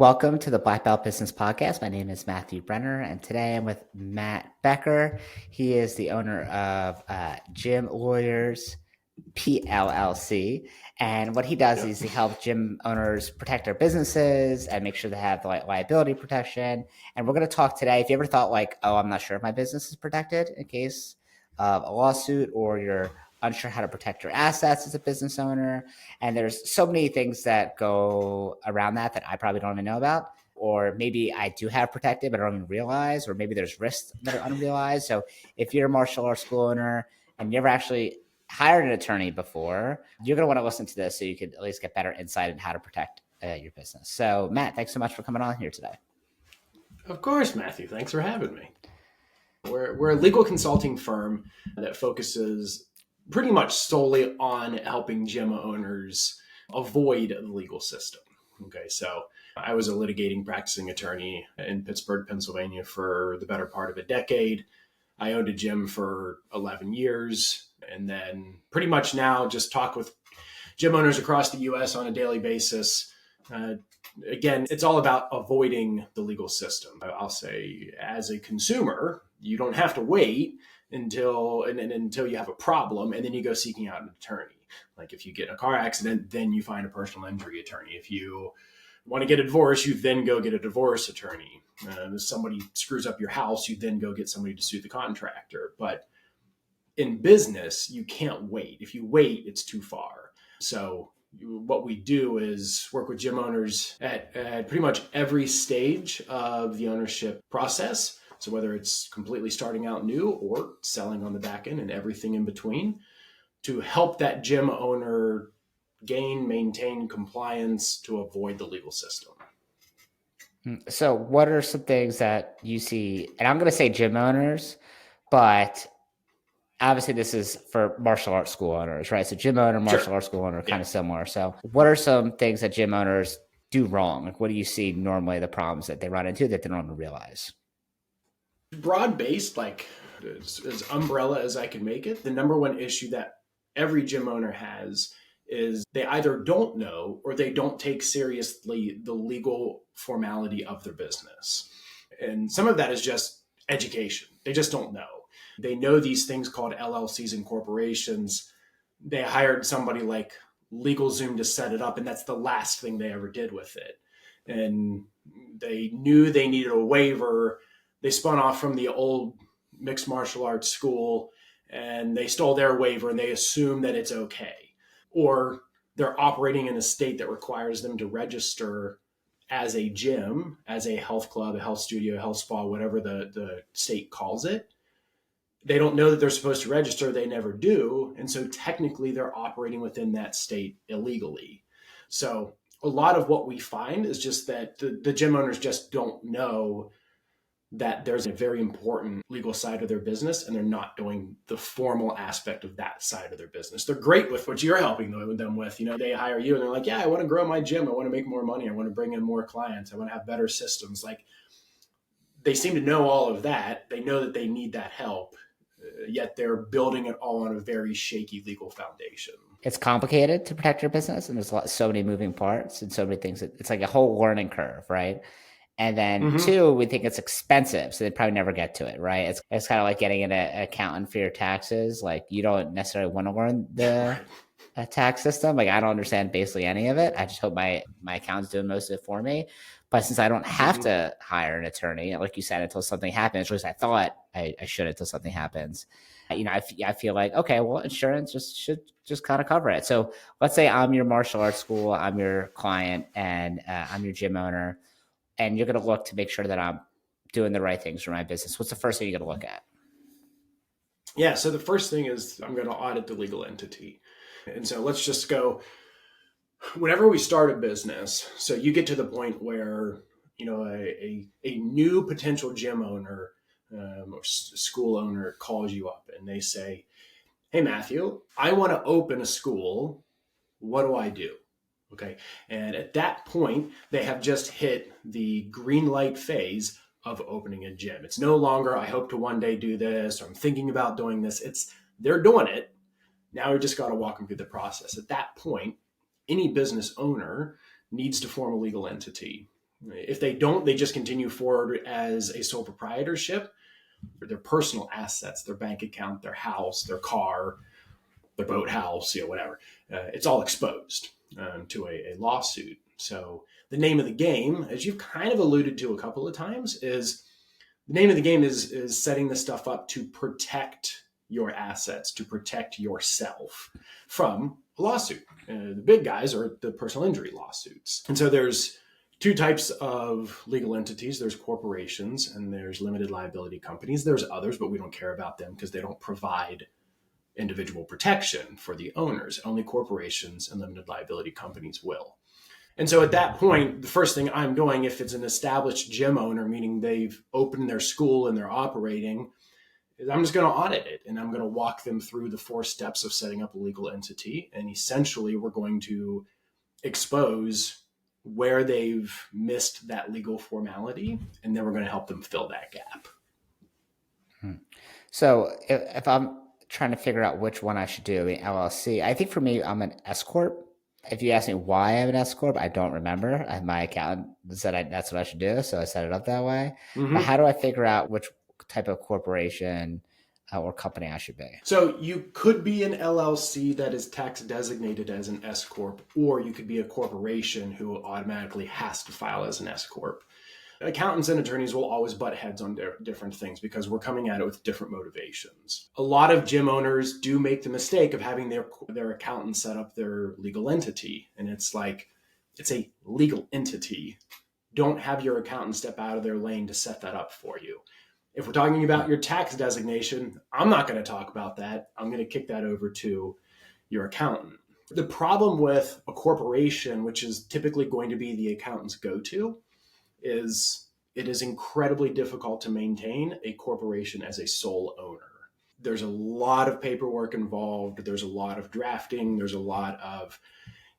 Welcome to the Black Belt Business Podcast. My name is Matthew Brenner, and today I'm with Matt Becker. He is the owner of Gym Lawyers PLLC. And what he does is he helps gym owners protect their businesses and make sure they have the liability protection. And we're going to talk today. If you ever thought I'm not sure if my business is protected in case of a lawsuit, or you're unsure how to protect your assets as a business owner. And there's so many things that go around that I probably don't even know about. Or maybe I do have protected, but I don't even realize, or maybe there's risks that are unrealized. So if you're a martial arts school owner and you never actually hired an attorney before, you're going to want to listen to this so you could at least get better insight in how to protect your business. So Matt, thanks so much for coming on here today. Of course, Matthew. Thanks for having me. We're a legal consulting firm that focuses pretty much solely on helping gym owners avoid the legal system. Okay, so I was a litigating practicing attorney in Pittsburgh, Pennsylvania for the better part of a decade. I owned a gym for 11 years, and then pretty much now just talk with gym owners across the U.S. on a daily basis. Again, it's all about avoiding the legal system. I'll say, as a consumer, you don't have to wait until you have a problem and then you go seeking out an attorney. Like if you get in a car accident, then you find a personal injury attorney. If you want to get a divorce, you then go get a divorce attorney. If somebody screws up your house, you then go get somebody to sue the contractor. But in business, you can't wait. If you wait, it's too far. So what we do is work with gym owners at pretty much every stage of the ownership process. So whether it's completely starting out new or selling on the back end and everything in between, to help that gym owner maintain compliance to avoid the legal system. So what are some things that you see, and I'm going to say gym owners, but obviously this is for martial arts school owners, right? So gym owner, martial arts school owner, kind of similar. So what are some things that gym owners do wrong? Like what do you see normally the problems that they run into that they don't even realize? Broad-based, like as umbrella as I can make it, the number one issue that every gym owner has is they either don't know or they don't take seriously the legal formality of their business. And some of that is just education. They just don't know. They know these things called LLCs and corporations. They hired somebody like LegalZoom to set it up, and that's the last thing they ever did with it. And they knew they needed a waiver. They spun off from the old mixed martial arts school and they stole their waiver and they assume that it's okay. Or they're operating in a state that requires them to register as a gym, as a health club, a health studio, a health spa, whatever the state calls it. They don't know that they're supposed to register. They never do. And so technically they're operating within that state illegally. So a lot of what we find is just that the gym owners just don't know that there's a very important legal side of their business and they're not doing the formal aspect of that side of their business. They're great with what you're helping them with. You know, they hire you and they're like, yeah, I want to grow my gym. I want to make more money. I want to bring in more clients. I want to have better systems. Like they seem to know all of that. They know that they need that help, yet they're building it all on a very shaky legal foundation. It's complicated to protect your business and there's so many moving parts and so many things. It's like a whole learning curve, right? And then two, we think it's expensive, so they probably never get to it, right? It's kind of like getting an accountant for your taxes. Like you don't necessarily want to learn the tax system. Like I don't understand basically any of it. I just hope my accountant's doing most of it for me. But since I don't have to hire an attorney, like you said, until something happens, at least I thought I should until something happens. You know, I feel like, okay, well, insurance should just kind of cover it. So let's say I'm your martial arts school, I'm your client, and I'm your gym owner. And you're going to look to make sure that I'm doing the right things for my business. What's the first thing you're going to look at? Yeah. So the first thing is I'm going to audit the legal entity. And so let's just go, whenever we start a business, so you get to the point where, you know, a new potential gym owner or school owner calls you up and they say, hey, Matthew, I want to open a school. What do I do? Okay. And at that point, they have just hit the green light phase of opening a gym. It's no longer, I hope to one day do this, or I'm thinking about doing this. They're doing it. Now we just got to walk them through the process. At that point, any business owner needs to form a legal entity. If they don't, they just continue forward as a sole proprietorship. Their personal assets, their bank account, their house, their car, their boathouse, whatever. It's all exposed to a lawsuit. So the name of the game, as you've kind of alluded to a couple of times, is the name of the game is setting this stuff up to protect your assets, to protect yourself from a lawsuit. The big guys are the personal injury lawsuits. And so there's two types of legal entities. There's corporations and there's limited liability companies. There's others, but we don't care about them because they don't provide individual protection for the owners. Only corporations and limited liability companies will. And so at that point, the first thing I'm doing, if it's an established gym owner, meaning they've opened their school and they're operating, is I'm just going to audit it and I'm going to walk them through the 4 steps of setting up a legal entity. And essentially, we're going to expose where they've missed that legal formality, and then we're going to help them fill that gap. So if I'm trying to figure out which one I should do, LLC, I think for me, I'm an S Corp. If you ask me why I'm an S Corp, I don't remember. My accountant said that's what I should do, so I set it up that way. Mm-hmm. But how do I figure out which type of corporation or company I should be? So you could be an LLC that is tax designated as an S Corp, or you could be a corporation who automatically has to file as an S Corp. Accountants and attorneys will always butt heads on different things because we're coming at it with different motivations. A lot of gym owners do make the mistake of having their accountant set up their legal entity. And it's like, it's a legal entity. Don't have your accountant step out of their lane to set that up for you. If we're talking about your tax designation, I'm not going to talk about that. I'm going to kick that over to your accountant. The problem with a corporation, which is typically going to be the accountant's go-to, is it is incredibly difficult to maintain a corporation as a sole owner. There's a lot of paperwork involved. There's a lot of drafting. There's a lot of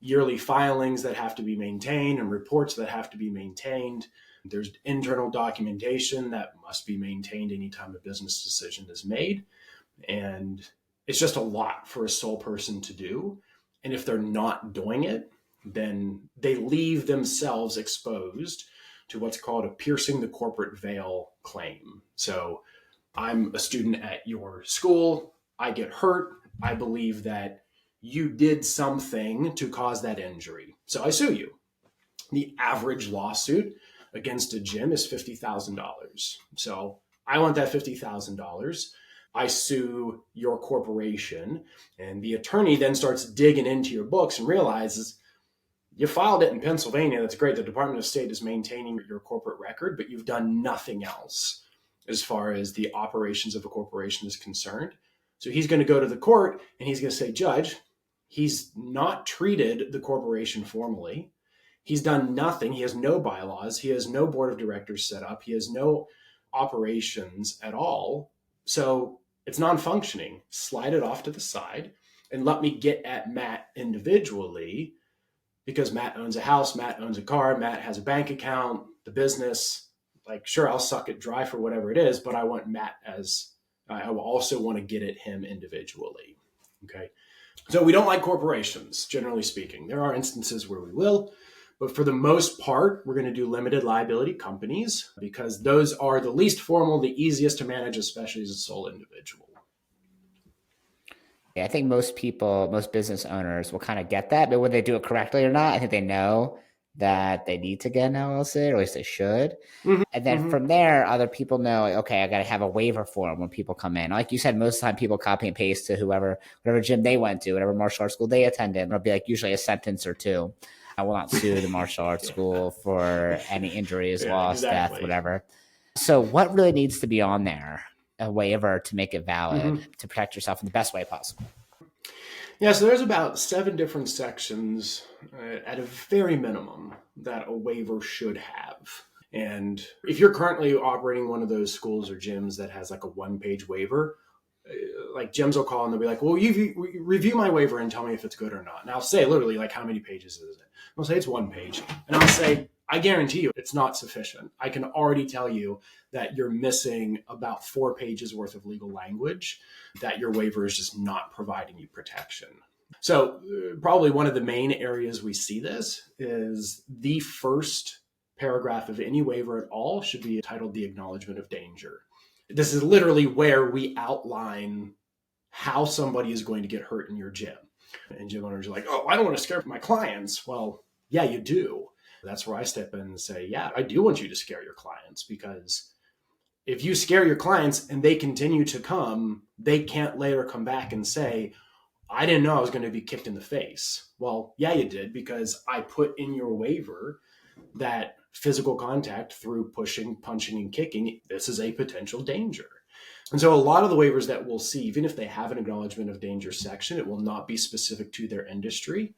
yearly filings that have to be maintained and reports that have to be maintained. There's internal documentation that must be maintained anytime a business decision is made. And it's just a lot for a sole person to do. And if they're not doing it, then they leave themselves exposed to what's called a piercing the corporate veil claim. So I'm a student at your school. I get hurt. I believe that you did something to cause that injury. So I sue you. The average lawsuit against a gym is $50,000. So I want that $50,000. I sue your corporation, and the attorney then starts digging into your books and realizes you filed it in Pennsylvania. That's great. The Department of State is maintaining your corporate record, but you've done nothing else as far as the operations of a corporation is concerned. So he's going to go to the court and he's going to say, Judge, he's not treated the corporation formally. He's done nothing. He has no bylaws. He has no board of directors set up. He has no operations at all. So it's non-functioning. Slide it off to the side and let me get at Matt individually, because Matt owns a house, Matt owns a car, Matt has a bank account, the business. Like, sure, I'll suck it dry for whatever it is, but I want Matt I will also want to get at him individually. Okay. So we don't like corporations, generally speaking. There are instances where we will, but for the most part, we're going to do limited liability companies because those are the least formal, the easiest to manage, especially as a sole individual. Yeah, I think most business owners will kind of get that, but whether they do it correctly or not, I think they know that they need to get an LLC, or at least they should. Mm-hmm. And then from there, other people know, like, okay, I got to have a waiver form when people come in. Like you said, most of the time people copy and paste to whatever gym they went to, whatever martial arts school they attended. It'll be like usually a sentence or two. I will not sue the martial arts school for any injuries, loss, death, whatever. So what really needs to be on there? A waiver to make it valid, to protect yourself in the best way possible? Yeah, so there's about 7 different sections at a very minimum that a waiver should have. And if you're currently operating one of those schools or gyms that has like a 1-page waiver, like gyms will call and they'll be like, well, you review my waiver and tell me if it's good or not. And I'll say literally, like, how many pages is it? I'll say it's 1 page. And I'll say, I guarantee you it's not sufficient. I can already tell you that you're missing about 4 pages worth of legal language, that your waiver is just not providing you protection. So probably one of the main areas we see this is the first paragraph of any waiver at all should be titled the acknowledgement of danger. This is literally where we outline how somebody is going to get hurt in your gym. And gym owners are like, oh, I don't want to scare my clients. Well, yeah, you do. That's where I step in and say, yeah, I do want you to scare your clients, because if you scare your clients and they continue to come, they can't later come back and say, I didn't know I was going to be kicked in the face. Well, yeah, you did, because I put in your waiver that physical contact through pushing, punching, and kicking, this is a potential danger. And so a lot of the waivers that we'll see, even if they have an acknowledgement of danger section, it will not be specific to their industry.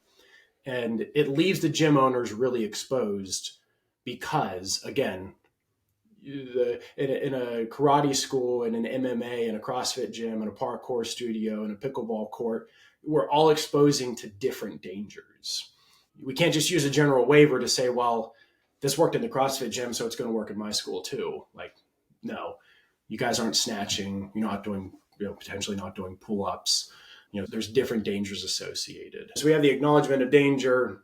And it leaves the gym owners really exposed because, again, in a karate school and an MMA and a CrossFit gym and a parkour studio and a pickleball court, we're all exposing to different dangers. We can't just use a general waiver to say, well, this worked in the CrossFit gym, so it's going to work in my school too. Like, no, you guys aren't snatching. You're not doing, potentially not doing pull-ups. There's different dangers associated. So we have the acknowledgement of danger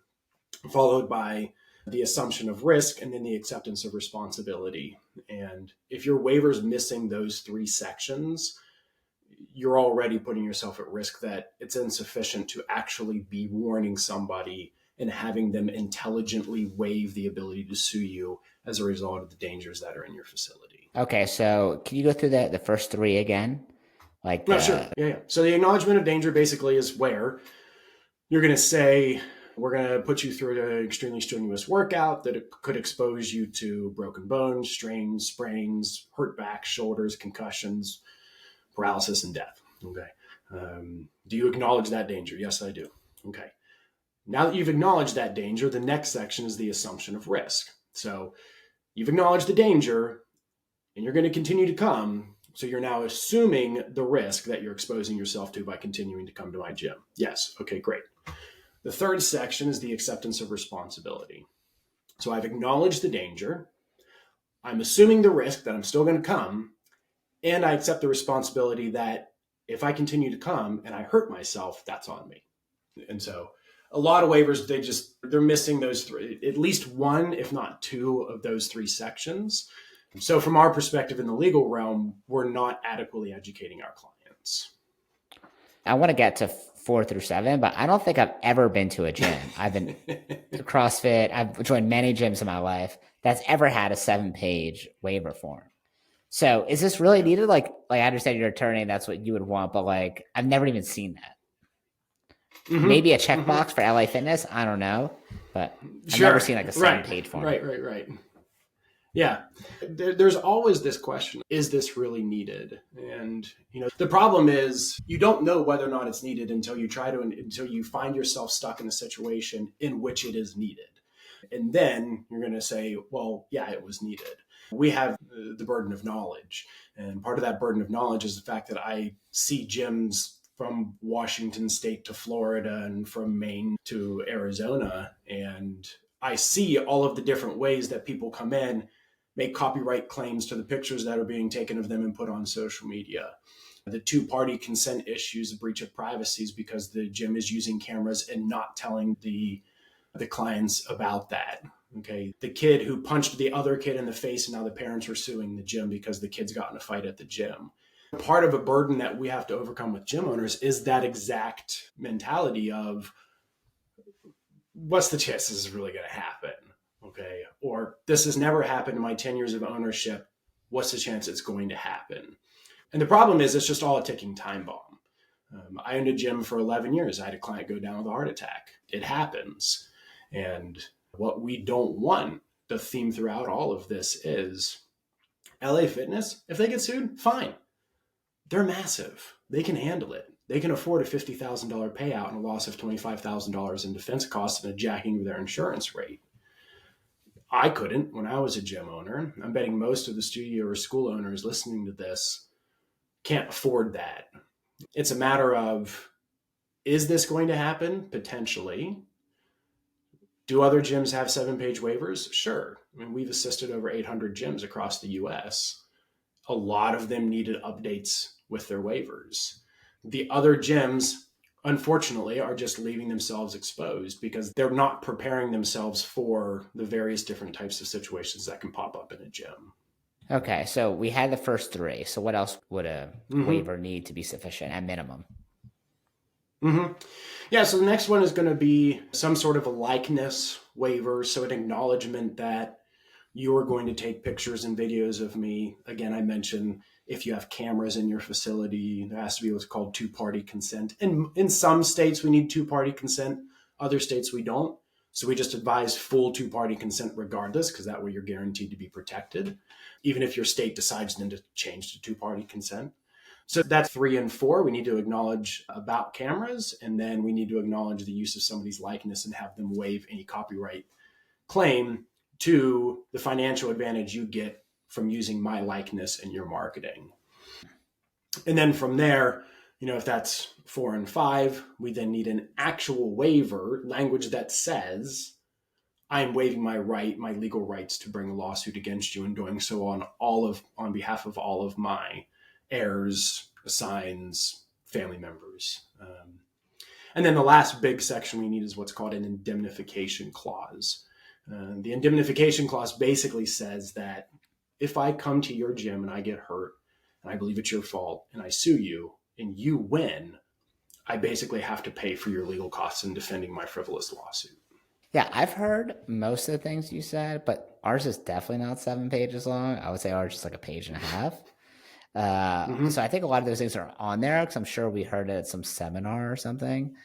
followed by the assumption of risk and then the acceptance of responsibility. And if your waiver is missing those three sections, you're already putting yourself at risk that it's insufficient to actually be warning somebody and having them intelligently waive the ability to sue you as a result of the dangers that are in your facility. Okay, so can you go through the first three again? No, sure. Yeah. So the acknowledgement of danger basically is where you're going to say, we're going to put you through an extremely strenuous workout that could expose you to broken bones, strains, sprains, hurt back, shoulders, concussions, paralysis, and death. Okay. Do you acknowledge that danger? Yes, I do. Okay. Now that you've acknowledged that danger, the next section is the assumption of risk. So you've acknowledged the danger and you're going to continue to come. So you're now assuming the risk that you're exposing yourself to by continuing to come to my gym. Yes. Okay, great. The third section is the acceptance of responsibility. So I've acknowledged the danger. I'm assuming the risk that I'm still going to come, and I accept the responsibility that if I continue to come and I hurt myself, that's on me. And so a lot of waivers, they're missing those three, at least one, if not two of those three sections. So from our perspective in the legal realm, we're not adequately educating our clients. I want to get to 4 through 7, but I don't think I've ever been to a gym. I've been to CrossFit. I've joined many gyms in my life that's ever had a 7-page waiver form. So is this really needed? Like I understand you're an attorney, that's what you would want, but like I've never even seen that. Mm-hmm. Maybe a checkbox for LA Fitness. I don't know, but I've never seen like a 7-page form. Right. Yeah. There's always this question, is this really needed? And, the problem is you don't know whether or not it's needed until you find yourself stuck in a situation in which it is needed. And then you're going to say, well, yeah, it was needed. We have the burden of knowledge. And part of that burden of knowledge is the fact that I see gyms from Washington State to Florida and from Maine to Arizona. And I see all of the different ways that people come in, make copyright claims to the pictures that are being taken of them and put on social media. The two-party consent issues, the breach of privacy is because the gym is using cameras and not telling the clients about that. Okay. The kid who punched the other kid in the face, and now the parents are suing the gym because the kids got in a fight at the gym. Part of a burden that we have to overcome with gym owners is that exact mentality of, what's the chance this is really going to happen? Okay. Or this has never happened in my 10 years of ownership. What's the chance it's going to happen? And the problem is it's just all a ticking time bomb. I owned a gym for 11 years. I had a client go down with a heart attack. It happens. And what we don't want, the theme throughout all of this is LA Fitness, if they get sued, fine. They're massive. They can handle it. They can afford a $50,000 payout and a loss of $25,000 in defense costs and a jacking of their insurance rate. I couldn't when I was a gym owner. I'm betting most of the studio or school owners listening to this can't afford that. It's a matter of, is this going to happen? Potentially. Do other gyms have 7-page waivers? Sure. I mean, we've assisted over 800 gyms across the US. A lot of them needed updates with their waivers. The other gyms unfortunately, are just leaving themselves exposed because they're not preparing themselves for the various different types of situations that can pop up in a gym. Okay, so we had the first three. So what else would a Mm-hmm. waiver need to be sufficient at minimum? Mm-hmm. Yeah, so the next one is going to be some sort of a likeness waiver. So an acknowledgement that you are going to take pictures and videos of me. Again, I mentioned if you have cameras in your facility, there has to be what's called two-party consent. And in some states, we need two-party consent. Other states, we don't. So we just advise full two-party consent regardless, because that way you're guaranteed to be protected, even if your state decides then to change to two-party consent. So that's 3 and 4. We need to acknowledge about cameras, and then we need to acknowledge the use of somebody's likeness and have them waive any copyright claim to the financial advantage you get from using my likeness in your marketing. And then from there, if that's 4 and 5, we then need an actual waiver, language that says, I am waiving my legal rights to bring a lawsuit against you and doing so on behalf of all of my heirs, assigns, family members. And then the last big section we need is what's called an indemnification clause. The indemnification clause basically says that if I come to your gym and I get hurt and I believe it's your fault and I sue you and you win, I basically have to pay for your legal costs in defending my frivolous lawsuit. Yeah, I've heard most of the things you said, but ours is definitely not 7 pages long. I would say ours is like a page and a half. So Mm-hmm. I think a lot of those things are on there because I'm sure we heard it at some seminar or something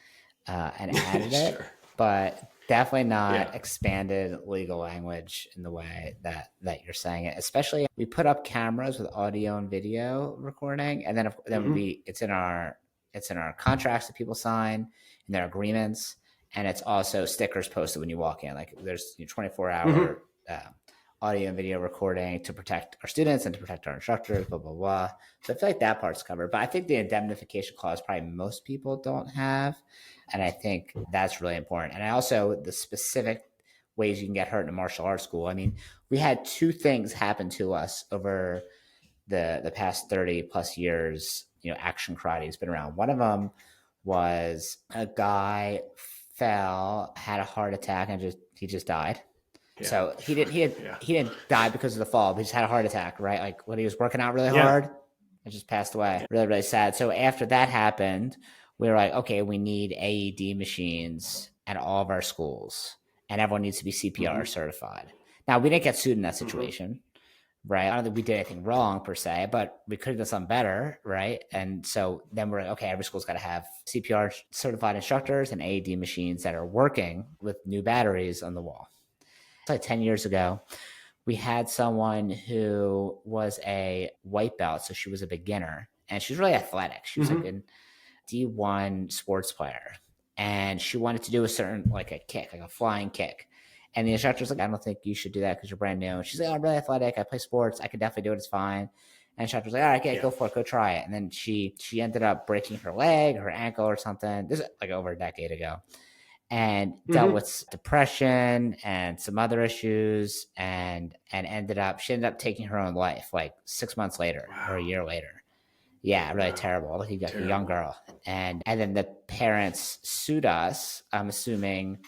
and added it, Sure. but definitely Yeah. not expanded legal language in the way that you're saying it. Especially we put up cameras with audio and video recording, and then Mm-hmm. it's in our contracts that people sign in their agreements, and it's also stickers posted when you walk in. Like there's 24-hour Mm-hmm. audio and video recording to protect our students and to protect our instructors, blah, blah, blah. So I feel like that part's covered. But I think the indemnification clause probably most people don't have. And I think that's really important. And I also, the specific ways you can get hurt in a martial arts school. I mean, we had two things happen to us over the past 30 plus years. Action karate has been around. One of them was a guy fell, had a heart attack, and he just died. Yeah. So he didn't he didn't Yeah. he didn't die because of the fall, but he just had a heart attack, right? Like when he was working out really Yeah. hard and just passed away. Really, really sad. So after that happened, we were like, okay, we need AED machines at all of our schools, and everyone needs to be CPR Mm-hmm. certified. Now we didn't get sued in that Mm-hmm. situation, right? I don't think we did anything wrong per se, but we could have done something better, right? And so then we're like, okay, every school's got to have CPR certified instructors and AED machines that are working with new batteries on the wall. Like 10 years ago, we had someone who was a white belt. So she was a beginner and she was really athletic. She was like Mm-hmm. a D1 sports player. And she wanted to do a certain, like a kick, like a flying kick. And the instructor's like, I don't think you should do that because you're brand new. And she's like, oh, I'm really athletic. I play sports. I can definitely do it. It's fine. And the instructor's like, all right, okay, Yeah. go for it. Go try it. And then she ended up breaking her leg, her ankle or something. This is like over a decade ago, and dealt Mm-hmm. with depression and some other issues, and she ended up taking her own life like 6 months later or a Wow. year later. Yeah, really Wow. terrible. Like a young Terrible. girl. And then the parents sued us, I'm assuming,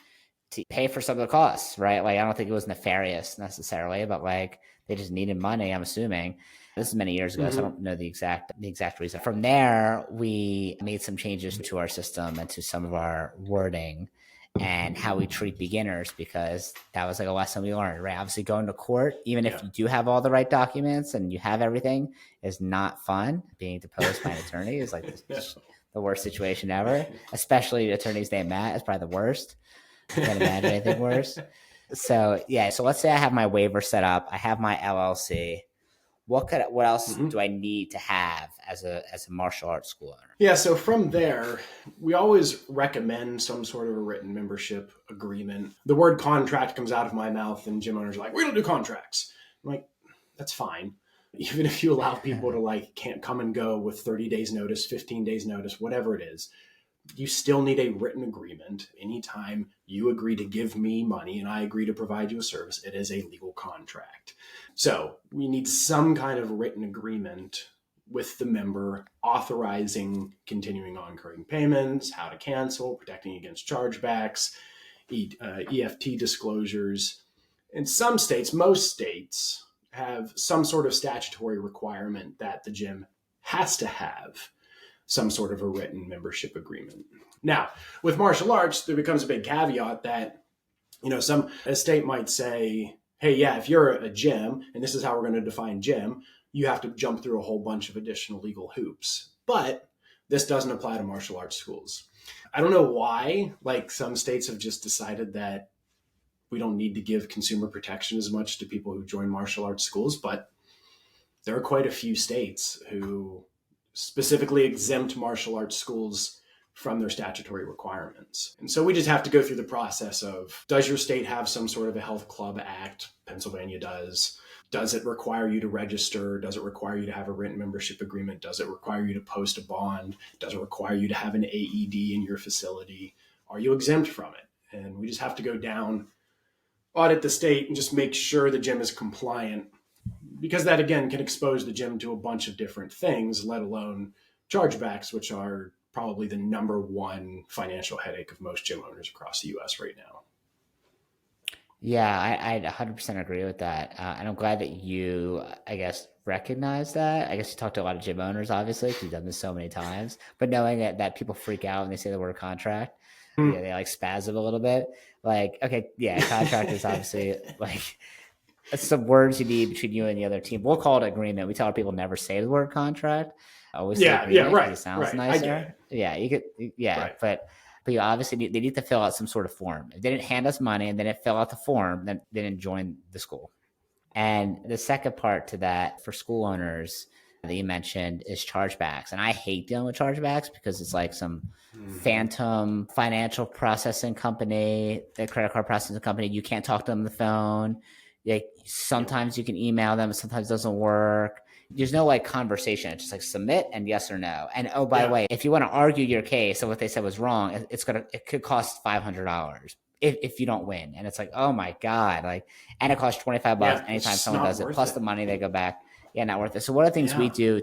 to pay for some of the costs, right? Like I don't think it was nefarious necessarily, but like they just needed money, I'm assuming. This is many years ago, so I Mm-hmm. don't know the exact reason. From there, we made some changes to our system and to some of our wording and how we treat beginners, because that was like a lesson we learned, right? Obviously, going to court, even if Yeah. you do have all the right documents and you have everything, is not fun. Being deposed by an attorney is like No. the worst situation ever, especially attorneys named Matt is probably the worst. I can't imagine anything worse. So yeah, so let's say I have my waiver set up, I have my LLC. What else Mm-hmm. do I need to have as a martial arts school owner? Yeah, so from there, we always recommend some sort of a written membership agreement. The word contract comes out of my mouth, and gym owners are like, we don't do contracts. I'm like, that's fine. Even if you allow people to can't come and go with 30 days notice, 15 days notice, whatever it is, you still need a written agreement. Anytime you agree to give me money and I agree to provide you a service, it is a legal contract. So we need some kind of written agreement with the member, authorizing continuing on-recurring payments, how to cancel, protecting against chargebacks, EFT disclosures. In some states, most states have some sort of statutory requirement that the gym has to have some sort of a written membership agreement. Now, with martial arts, there becomes a big caveat that, a state might say, hey, yeah, if you're a gym, and this is how we're going to define gym, you have to jump through a whole bunch of additional legal hoops. But this doesn't apply to martial arts schools. I don't know why, like some states have just decided that we don't need to give consumer protection as much to people who join martial arts schools, but there are quite a few states who specifically exempt martial arts schools from their statutory requirements. And so we just have to go through the process of, does your state have some sort of a health club act? Pennsylvania does. Does it require you to register? Does it require you to have a written membership agreement? Does it require you to post a bond? Does it require you to have an AED in your facility? Are you exempt from it? And we just have to go down, audit the state, and just make sure the gym is compliant, because that, again, can expose the gym to a bunch of different things, let alone chargebacks, which are probably the number one financial headache of most gym owners across the U.S. right now. Yeah, I 100% agree with that. And I'm glad that you, I guess, recognize that. I guess you talk to a lot of gym owners, obviously, because you've done this so many times. But knowing that people freak out when they say the word contract, yeah, they like spasm a little bit. Like, okay, yeah, contract is obviously like some words you need between you and the other team. We'll call it agreement. We tell our people never say the word contract. Always say agreement because it sounds nicer. Yeah, you could. Yeah, Right. but you obviously they need to fill out some sort of form. If they didn't hand us money and they didn't fill out the form, then they didn't join the school. And the second part to that for school owners that you mentioned is chargebacks. And I hate dealing with chargebacks because it's like some phantom financial processing company, the credit card processing company. You can't talk to them on the phone. Like sometimes you can email them, sometimes it doesn't work. There's no like conversation. It's just like submit and yes or no. And oh, by the way, if you want to argue your case and what they said was wrong, it could cost $500 if you don't win. And it's like, oh my God, like, and it costs $25 anytime someone does it, plus the money they go back. Yeah, not worth it. So one of the things we do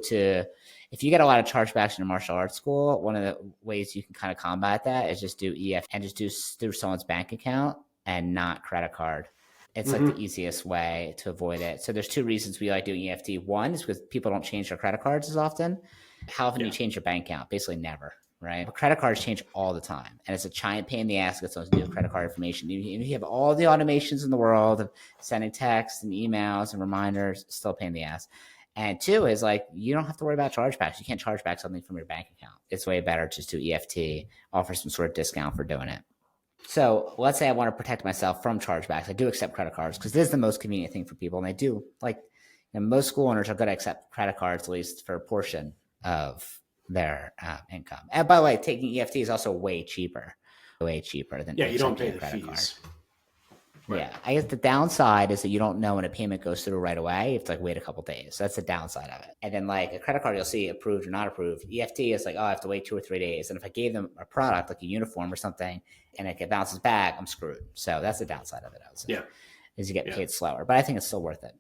if you get a lot of chargebacks in a martial arts school, one of the ways you can kind of combat that is just do EFT and just do through someone's bank account and not credit card. It's like the easiest way to avoid it. So there's two reasons we like doing EFT. One is because people don't change their credit cards as often. How often do you change your bank account? Basically never, right? But credit cards change all the time. And it's a giant pain in the ass to get someone to do credit card information. Even if you have all the automations in the world of sending texts and emails and reminders, still a pain in the ass. And two is like, you don't have to worry about chargebacks. You can't charge back something from your bank account. It's way better to just do EFT, offer some sort of discount for doing it. So let's say I want to protect myself from chargebacks. I do accept credit cards because this is the most convenient thing for people. And they do like, most school owners are going to accept credit cards, at least for a portion of their income. And by the way, taking EFT is also way cheaper than you don't pay the credit fees. Card. Right. Yeah, I guess the downside is that you don't know when a payment goes through right away. You have to like wait a couple of days. That's the downside of it. And then like a credit card, you'll see approved or not approved. EFT is like, oh, I have to wait 2 or 3 days. And if I gave them a product like a uniform or something, and it bounces back, I'm screwed. So that's the downside of it. I would say, is you get paid slower. But I think it's still worth it.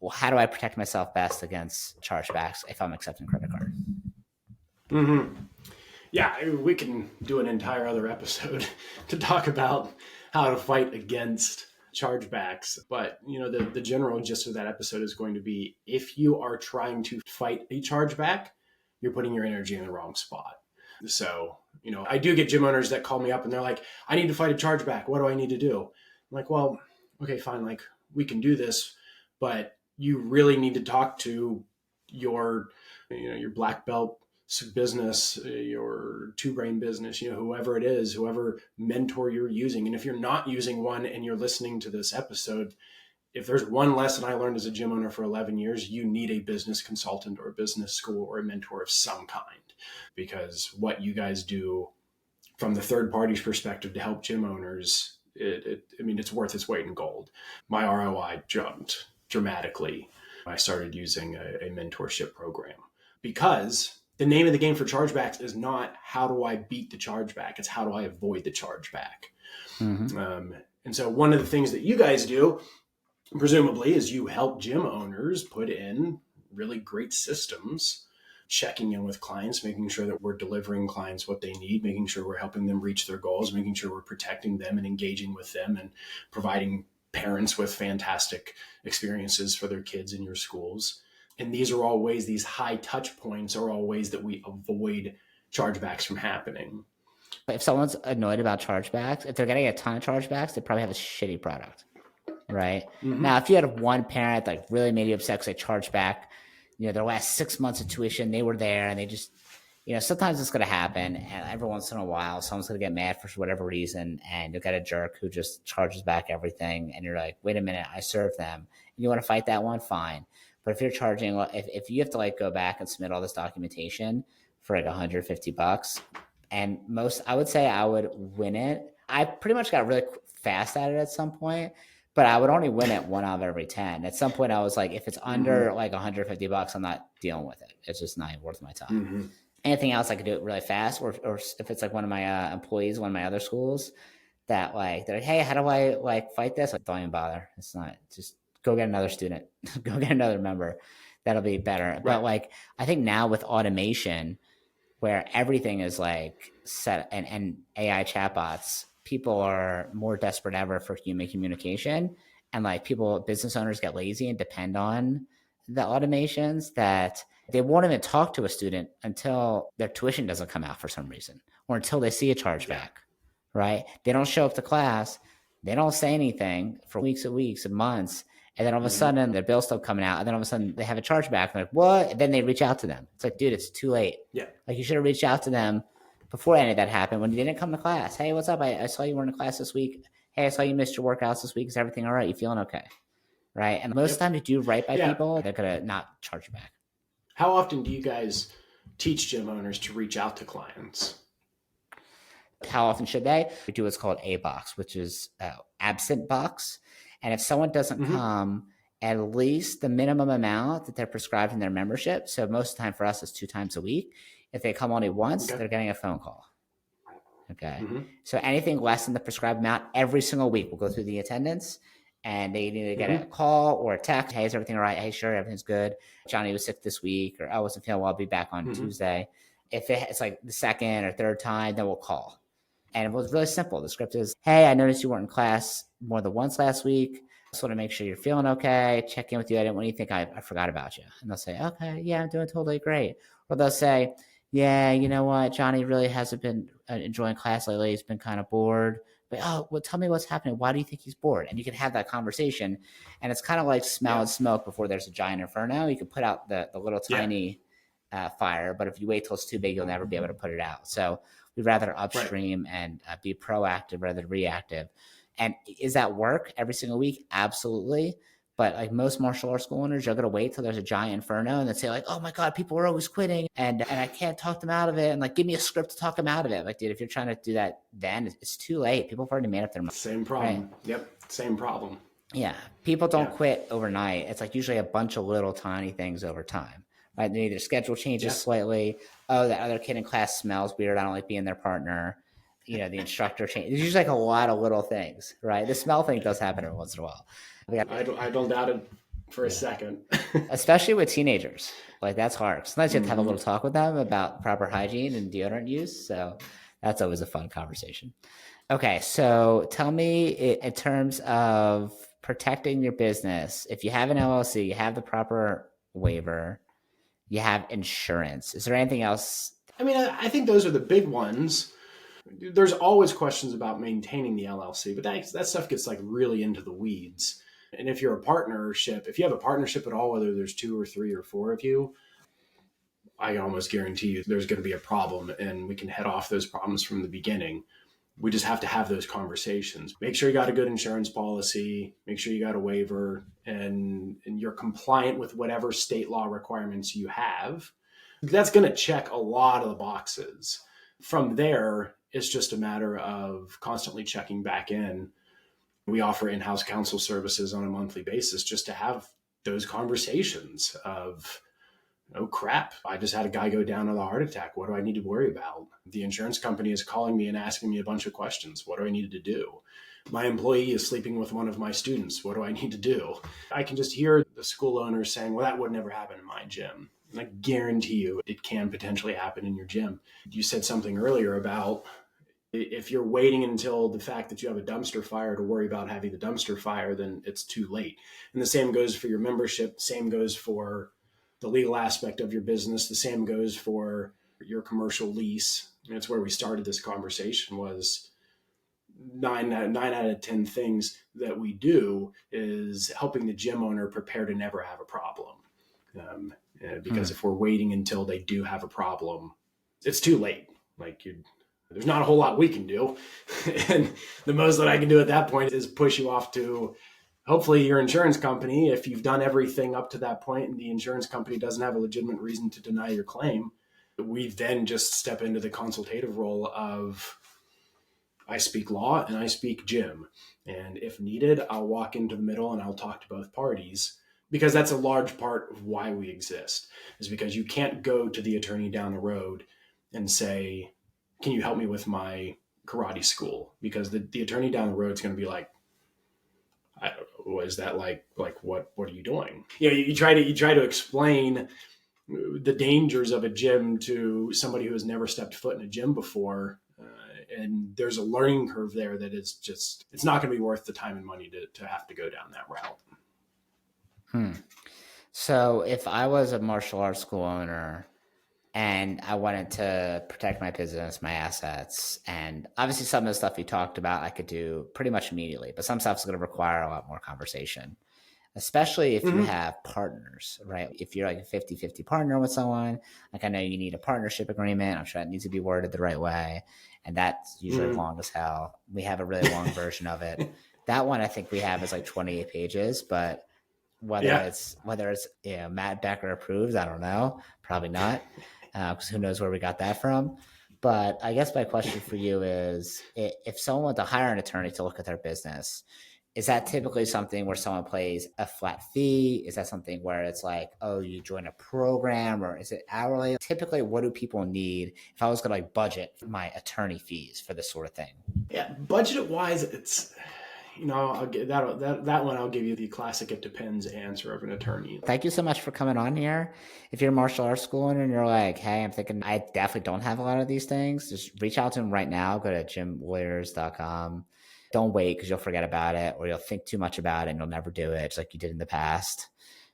Well, how do I protect myself best against chargebacks if I'm accepting credit card? Yeah, we can do an entire other episode to talk about how to fight against chargebacks. But, the general gist of that episode is going to be, if you are trying to fight a chargeback, you're putting your energy in the wrong spot. So, I do get gym owners that call me up and they're like, I need to fight a chargeback. What do I need to do? I'm like, well, okay, fine. Like, we can do this, but you really need to talk to your black belt business, your two brain business, whoever it is, whoever mentor you're using. And if you're not using one and you're listening to this episode, if there's one lesson I learned as a gym owner for 11 years, you need a business consultant or a business school or a mentor of some kind, because what you guys do from the third party's perspective to help gym owners, it's worth its weight in gold. My ROI jumped dramatically. I started using a mentorship program, because the name of the game for chargebacks is not how do I beat the chargeback, it's how do I avoid the chargeback. And so one of the things that you guys do, presumably, is you help gym owners put in really great systems checking in with clients, making sure that we're delivering clients what they need, making sure we're helping them reach their goals, making sure we're protecting them and engaging with them and providing parents with fantastic experiences for their kids in your schools. And these are all ways, these high touch points are all ways that we avoid chargebacks from happening. If someone's annoyed about chargebacks, if they're getting a ton of chargebacks, they probably have a shitty product, right? Mm-hmm. Now, if you had one parent like really made you upset because they charged back, their last 6 months of tuition, they were there and they just, sometimes it's going to happen. And every once in a while, someone's going to get mad for whatever reason. And you'll get a jerk who just charges back everything. And you're like, wait a minute, I served them. And you want to fight that one? Fine. But if you're charging, if you have to like go back and submit all this documentation for like $150, and I would say I would win it. I pretty much got really fast at it at some point, but I would only win it 1 out of every 10. At some point I was like, if it's under like $150, I'm not dealing with it. It's just not worth my time. Mm-hmm. Anything else I could do it really fast, or if it's like one of my employees, one of my other schools that like, they're like, hey, how do I like fight this? Like, don't even bother. It's not, just go get another student, go get another member. That'll be better. Right. But like, I think now with automation, where everything is like set and AI chatbots, people are more desperate ever for human communication. And like business owners get lazy and depend on the automations that they won't even talk to a student until their tuition doesn't come out for some reason, or until they see a chargeback, right? They don't show up to class. They don't say anything for weeks and weeks and months. And then all of a sudden their bill's still coming out. And then all of a sudden they have a chargeback. Like, what? And then they reach out to them. It's like, dude, it's too late. Yeah. Like, you should have reached out to them before any of that happened, when you didn't come to class. Hey, what's up? I saw you weren't in class this week. Hey, I saw you missed your workouts this week. Is everything all right? You feeling okay? Right. And most of the time you do right by people, they're going to not charge you back. How often do you guys teach gym owners to reach out to clients? How often should they? We do what's called a box, which is absent box. And if someone doesn't come, at least the minimum amount that they're prescribed in their membership. So most of the time for us is 2 times a week. If they come only once, they're getting a phone call. Okay. So anything less than the prescribed amount every single week, we'll go through the attendance, and they either get a call or a text. Hey, is everything all right? Hey, sure, everything's good. Johnny was sick this week, or I wasn't feeling well. I'll be back on Tuesday. If it's like the second or third time, then we'll call. And it was really simple. The script is, hey, I noticed you weren't in class more than once last week. Just want to make sure you're feeling okay. Check in with you. I didn't want you to think I forgot about you. And they'll say, okay, yeah, I'm doing totally great. Or they'll say, yeah, you know what? Johnny really hasn't been enjoying class lately. He's been kind of bored. But, tell me what's happening. Why do you think he's bored? And you can have that conversation. And it's kind of like smell and smoke before there's a giant inferno. You can put out the little tiny fire, but if you wait till it's too big, you'll never be able to put it out. So we'd rather upstream and be proactive rather than reactive. And is that work every single week? Absolutely. But like most martial arts school owners, you're going to wait till there's a giant inferno and then say like, oh my God, people are always quitting and I can't talk them out of it. And like, give me a script to talk them out of it. Like, dude, if you're trying to do that, then it's too late. People have already made up their mind. Same problem. Right? Yep. Same problem. Yeah. People don't quit overnight. It's like usually a bunch of little tiny things over time. Right? Their schedule changes slightly. Oh, that other kid in class smells weird. I don't like being their partner. The instructor change. There's usually like a lot of little things, right? The smell thing does happen every once in a while. I don't doubt it for a second. Especially with teenagers. Like, that's hard. Sometimes you have to have a little talk with them about proper hygiene and deodorant use. So that's always a fun conversation. Okay. So tell me in terms of protecting your business, if you have an LLC, you have the proper waiver, you have insurance. Is there anything else? I mean, I think those are the big ones. There's always questions about maintaining the LLC, but that stuff gets like really into the weeds. And if you're a partnership, if you have a partnership at all, whether there's 2 or 3 or 4 of you, I almost guarantee you there's going to be a problem, and we can head off those problems from the beginning. We just have to have those conversations. Make sure you got a good insurance policy, make sure you got a waiver, and you're compliant with whatever state law requirements you have. That's going to check a lot of the boxes. From there, it's just a matter of constantly checking back in. We offer in-house counsel services on a monthly basis just to have those conversations of, oh crap, I just had a guy go down with a heart attack. What do I need to worry about? The insurance company is calling me and asking me a bunch of questions. What do I need to do? My employee is sleeping with one of my students. What do I need to do? I can just hear the school owners saying, well, that would never happen in my gym. And I guarantee you it can potentially happen in your gym. You said something earlier about if you're waiting until the fact that you have a dumpster fire to worry about having the dumpster fire, then it's too late. And the same goes for your membership. The same goes for the legal aspect of your business. The same goes for your commercial lease. And that's where we started this conversation was nine out of 10 things that we do is helping the gym owner prepare to never have a problem. Because if we're waiting until they do have a problem, it's too late. Like there's not a whole lot we can do. And the most that I can do at that point is push you off to hopefully your insurance company. If you've done everything up to that point and the insurance company doesn't have a legitimate reason to deny your claim, we then just step into the consultative role of I speak law and I speak gym. And if needed, I'll walk into the middle and I'll talk to both parties, because that's a large part of why we exist, is because you can't go to the attorney down the road and say, can you help me with my karate school? Because the attorney down the road is going to be like, is that like what are you doing? You try to explain the dangers of a gym to somebody who has never stepped foot in a gym before. And there's a learning curve there that is just, it's not going to be worth the time and money to have to go down that route. So if I was a martial arts school owner and I wanted to protect my business, my assets, and obviously some of the stuff you talked about I could do pretty much immediately, but some stuff is going to require a lot more conversation, especially if you have partners, right? If you're like a 50-50 partner with someone, like I know you need a partnership agreement. I'm sure that needs to be worded the right way. And that's usually long as hell. We have a really long version of it. That one I think we have is like 28 pages, but whether it's Matt Becker approves, I don't know, probably not, because who knows where we got that from. But I guess my question for you is, if someone wants to hire an attorney to look at their business, is that typically something where someone pays a flat fee? Is that something where it's like, oh, you join a program, or is it hourly? Typically, what do people need if I was going to like budget my attorney fees for this sort of thing? Yeah, budget wise, it's, I'll get that one. I'll give you the classic "it depends" answer of an attorney. Thank you so much for coming on here. If you're a martial arts school owner and you're like, hey, I'm thinking I definitely don't have a lot of these things, just reach out to them right now. Go to jimlawyers.com. Don't wait because you'll forget about it, or you'll think too much about it and you'll never do it, just like you did in the past.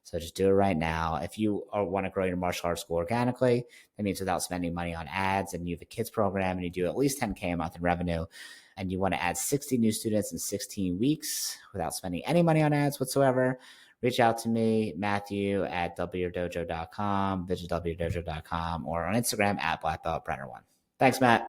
So just do it right now. If you want to grow your martial arts school organically, that means without spending money on ads, and you have a kids program and you do at least 10K a month in revenue, and you want to add 60 new students in 16 weeks without spending any money on ads whatsoever, reach out to me, Matthew at wdojo.com, visit wdojo.com, or on Instagram at blackbeltbrenner1. Thanks, Matt.